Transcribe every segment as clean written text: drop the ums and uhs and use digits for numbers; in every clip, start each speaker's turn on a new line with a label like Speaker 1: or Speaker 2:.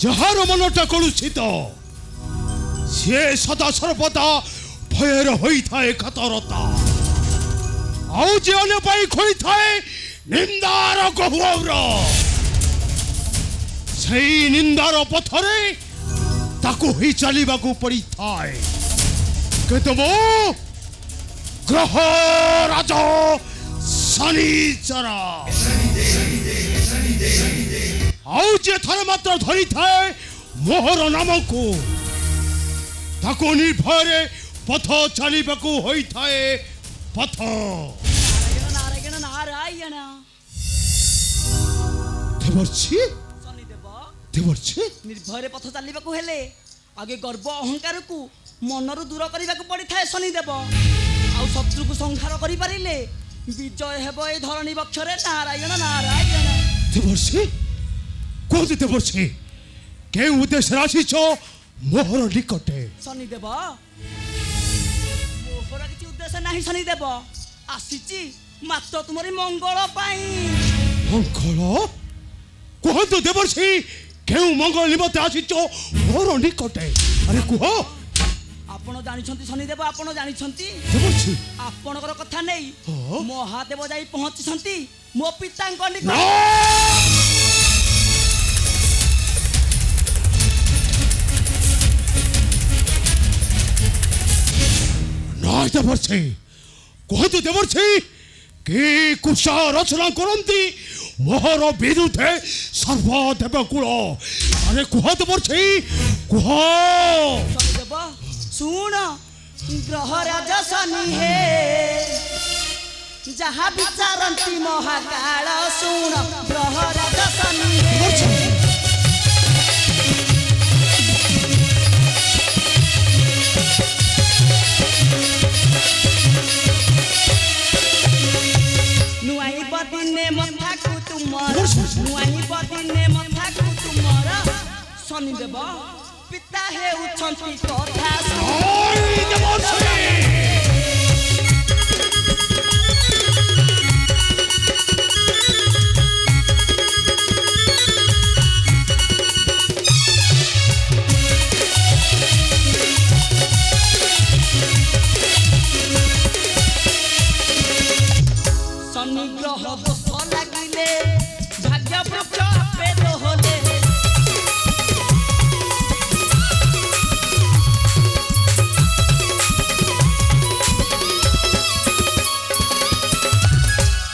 Speaker 1: যাহার মনটা কলুষিত সে সদা সর্বদা ভয়ের হইথায় কাতরতা ଆଉ ଯେ ଅନ୍ୟ ପାଇଁ ଖୋଇଥାଏ ନିନ୍ଦାର ଗହ୍ୱର ସେଇ ନିନ୍ଦାର ପଥରେ ତାକୁ ହିଁ ଚାଲିବାକୁ ପଡ଼ିଥାଏ କିନ୍ତୁ ମୁଁ ଗ୍ରହ ରାଜ ଶନିଚର ଆଉ ଯେ ଥରେ ମାତ୍ର ଧରିଥାଏ ମୋହର ନାମକୁ ତାକୁ ନିର୍ଭୟରେ ପଥ ଚାଲିବାକୁ ହୋଇଥାଏ पथ
Speaker 2: नारायण नारायण
Speaker 1: देवर्षि
Speaker 2: शनिदेव
Speaker 1: देवर्षि
Speaker 2: निर्भय पथ चलने को हेले आगे गर्व अहंकार को मनरु दूर करने को पड़ी थाए शनिदेव आउ शत्रु को संहार करि परिले विजय हेबो ए धरणी बक्षरे नारायण नारायण
Speaker 1: देवर्षि कोदि देवर्षि के उद्देश्य राशि छो मोहर निकटे
Speaker 2: शनिदेव मोहर किछि उद्देश्य नाही शनिदेव आसीची मात्र तुमरी मंगल पाई
Speaker 1: मंगल कहतु देवर्षि के मंगल निमते आसीचो मोहर निकटे अरे कुह
Speaker 2: आपण जानिछंती शनिदेव आपण जानिछंती
Speaker 1: देवर्षि
Speaker 2: आपणकर कथा नै महादेव जाई पहुंचछंती मो पितांक निकट
Speaker 1: नाय देवर्षि कहतु देवर्षि के कुशा रचना करंती मोहर विरुद्धे सर्वदेव कुल अरे कुह देवर्षि कुह
Speaker 2: शनिदेव सुन ग्रह राज शनि हे जहाँ विचारती महाकाल सुन ग्रह राज शनि हे नुआई बदिने मथा को तुमर नुआई बदिने मथा को तुमर शनिदेव पिता हे उछंती कथा शनि ग्रह दोष लागिले भाग्य वृक्ष पे दोहले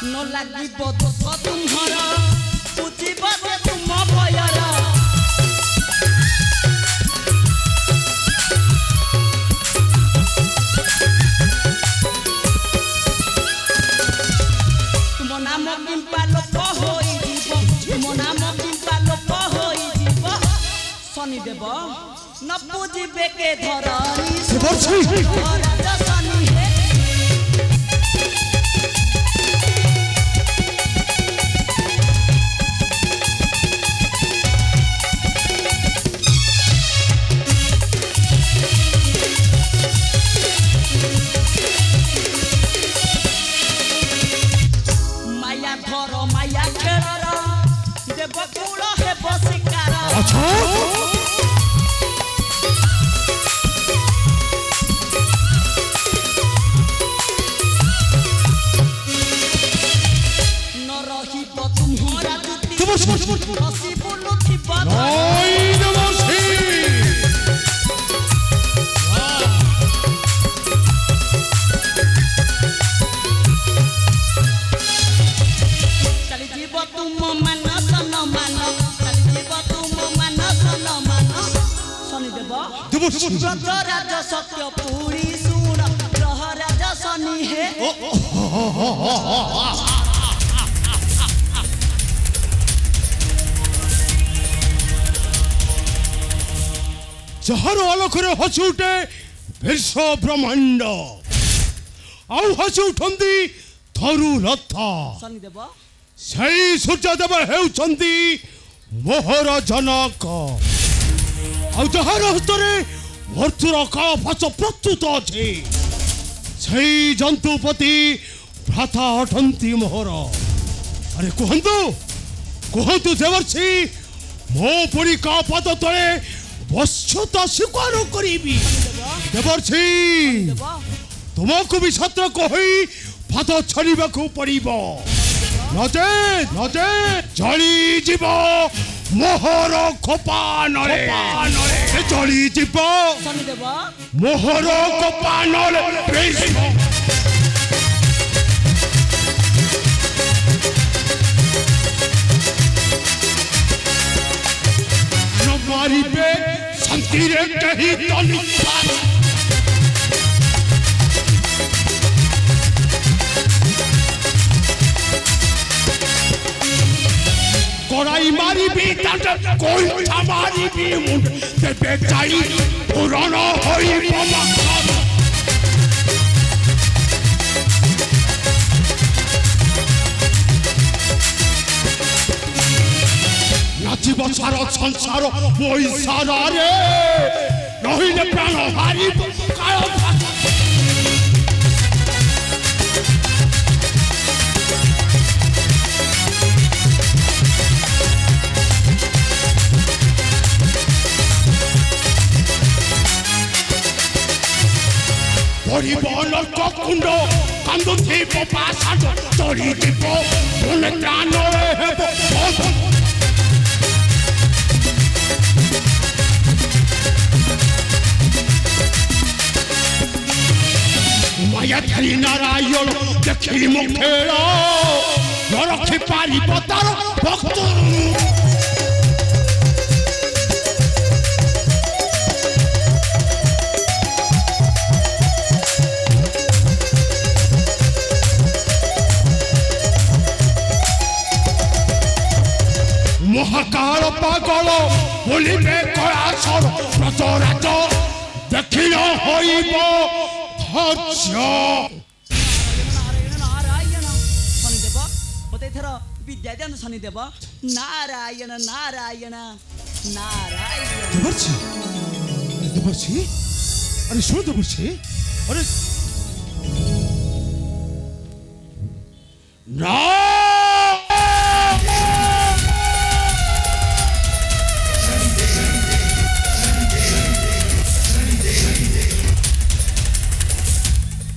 Speaker 2: न लागी दोष तुम्हार बुझिब तुम भयर तुम नाम किंपा लोप होई जीव तुम नाम किंपा लोप होई जीव शनिदेव न पूजिबे के धरणी राज शनि हे माया धर माया खेलर देव कूल हे बसिकार
Speaker 1: अच्छा
Speaker 2: न रहिब तुम्हारा दुति हसी बुलुथिब
Speaker 1: नाय देवर्षि
Speaker 2: चली जीव तुम मानस न मान चली जीव तुम मानस न मान शनिदेव
Speaker 1: देवर्षि
Speaker 2: व्रत राज सत्य पुरी सुन ग्रह राज शनि हे
Speaker 1: जहार आलोकरे हसी उठे विश्व ब्रह्मांड आउ हसी उठंती थरु रथा
Speaker 2: शनिदेव
Speaker 1: सही सूर्यदेव हेउचंती मोहर जनक आउ जहार हस्तरे मृत्युर का फास प्रस्तुत अच्छे सही जंतुपति भ्राता अटंती मोहर अरे कहतु देवर्षि मो परी का पद तले बश्यता स्वीकार करी देवर्षि तुमको भी सत्य कही पद छाड़ा पड़ो नचे जली जीव मोहर खोपान जली जीव मोहर खोपान मारिबे शांति रे कही तनी कोराई मारिबी तंट कोई मारिबी मुंड ते बेचाई पुराना होई बाबा नाचिब सारा संसार मोई सारा रे नहिले प्राण हारी काय परिबल कुंड कांदु थी पासा तोरी दीप बोले प्राण हेबो माया धरी नारायण देखी मुखेल रखी पारी पतार भक्त महाकाल पागल बोलिबे कलासर प्रजराज देखी न होइब
Speaker 2: विद्यादान शनिदेव नारायण नारायण नारायण
Speaker 1: देवर्षि अरे सुन देवर्षि अरे ना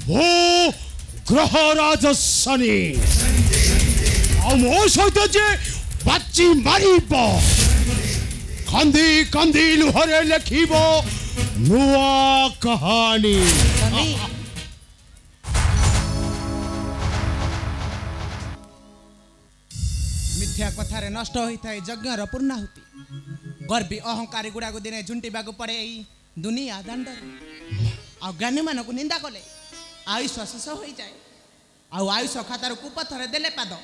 Speaker 1: ओ ग्रहराज शनि मो सहित जे बाची मारिब कांदी कांदी लुहरे लिखिब नुआ कहानी
Speaker 3: मिथ्या कथारे नष्ट होता है यज्ञर पूर्णाहुति गर्वी अहंकारी गुड़ा को दिने झुंटिबा पड़े दुनिया दंड आ ज्ञानी मान को निंदा कले आयुष शेष हो जाए आयुष खातार कुपथर देले पाद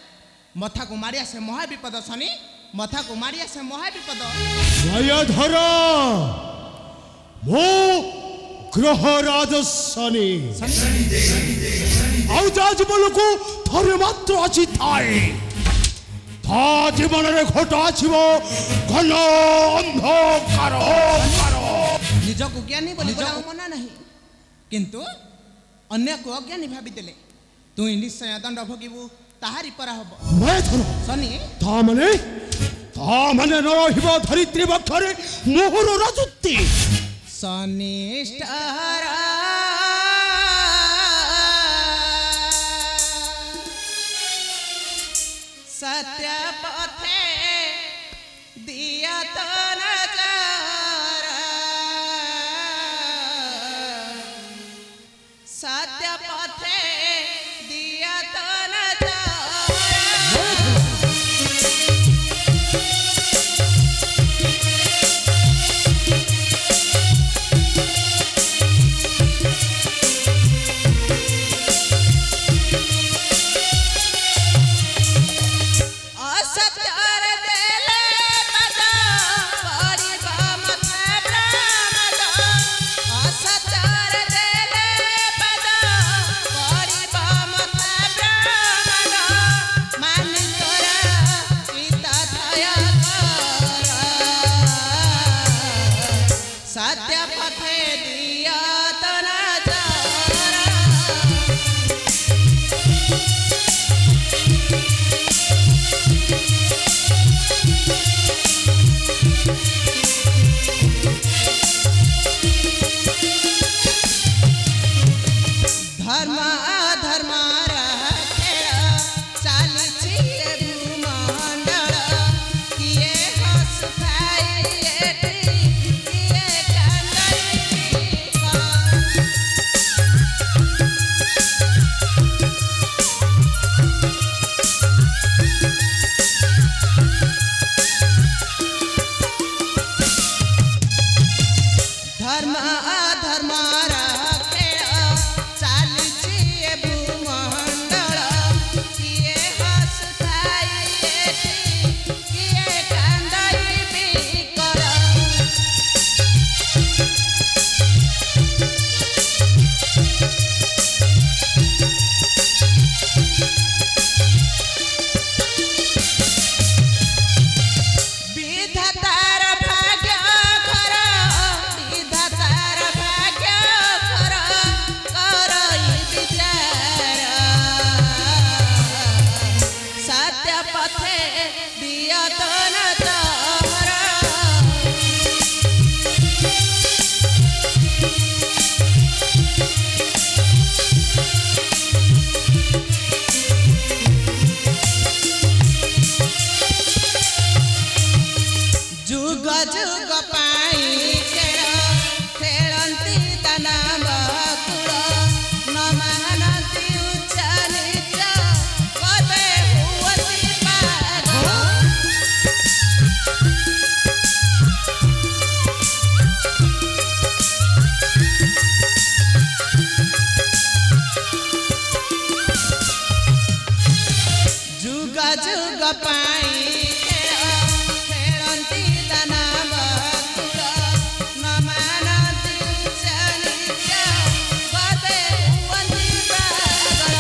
Speaker 3: मथा को मारिया से महाविपद शनि मथा को मारिया से महाविपद
Speaker 1: मायाधर मो ग्रहराज शनि जीवन को थरे मात्र अच्छी थाए ता जीवन रे घट आछिबो घन अंधकार
Speaker 3: निज को ज्ञानी बोली मना नहीं किंतु अन्य को अज्ञानी भावी देले तू निश्चय दंड भोगिबू ताहारी परा हबो शनि
Speaker 1: ता माने न रहिबो धरित्री बक्षरे मोहर राजत्व
Speaker 3: शनिष्ठहरा सत्य पथे दिया तो नजर सत्य पथे दिया तो नजर असत्यर देले पद
Speaker 2: तन तहरा जुग जुग पाई खेलती तना बकुल न महानती उच्च नीच कदे हुअती पागल जुग जुग पाई खेलती तना बकुल न महानती उच्च नीच कदे हुअती पागल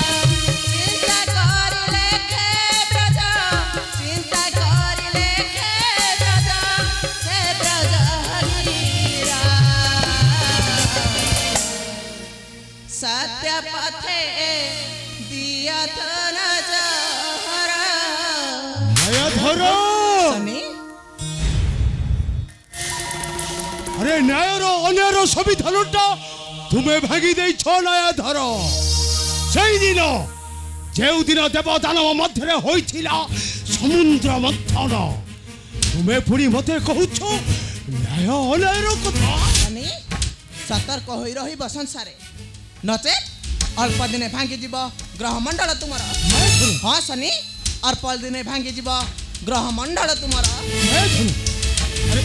Speaker 2: चिंता करिले खे ब्रज चिंता करिले खे ब्रज हे ब्रज हीरा सत्य पथे दियत न जहरा
Speaker 1: न्यायधर
Speaker 3: सनी
Speaker 1: अरे न्यायर अन्यायर संविधानटा तुम्हें भांगी देइछ न्यायधर सेई दिन जेउ दिन देव दानव मध्य होइथिला समुद्र मंथन तुम्हें पुणी मते कहूछ न्याय अन्यायर कथा
Speaker 3: सनी सतर्क होई रही संसारे नचे अल्प दिने भांगी जीव ग्रह मंडल तुमर हाँ सनी अल्प दिने भांगी जीव ग्रह मंडल तुमर
Speaker 1: अरे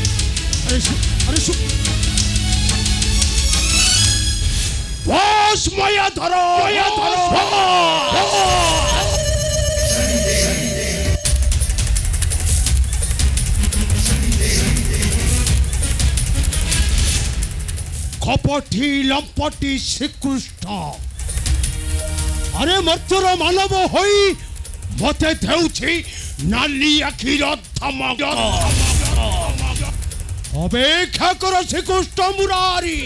Speaker 1: अरे बस माया धरो कपटी लंपटी श्रीकृष्ण अरे मर्तर मानव होई मते देउछि नाली आखिर धमक अपेक्षा कर श्रीकृष्ण मुरारी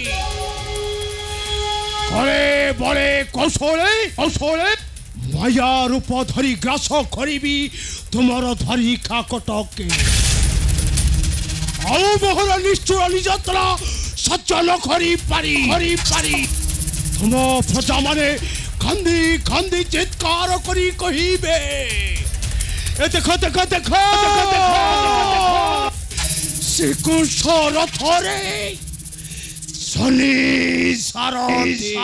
Speaker 1: करे बड़े कौशले कौशले माया रूप धरी ग्रास करी तुमर धरी काकटके आउ मोहर निष्ठुर निजतरा सज्जन करी पारी तुम प्रजा माने कांदी कांदी चित्कार करी कहिबे ए देखो देखो देखो श्रीकृष्ण रथरे शनि सारथी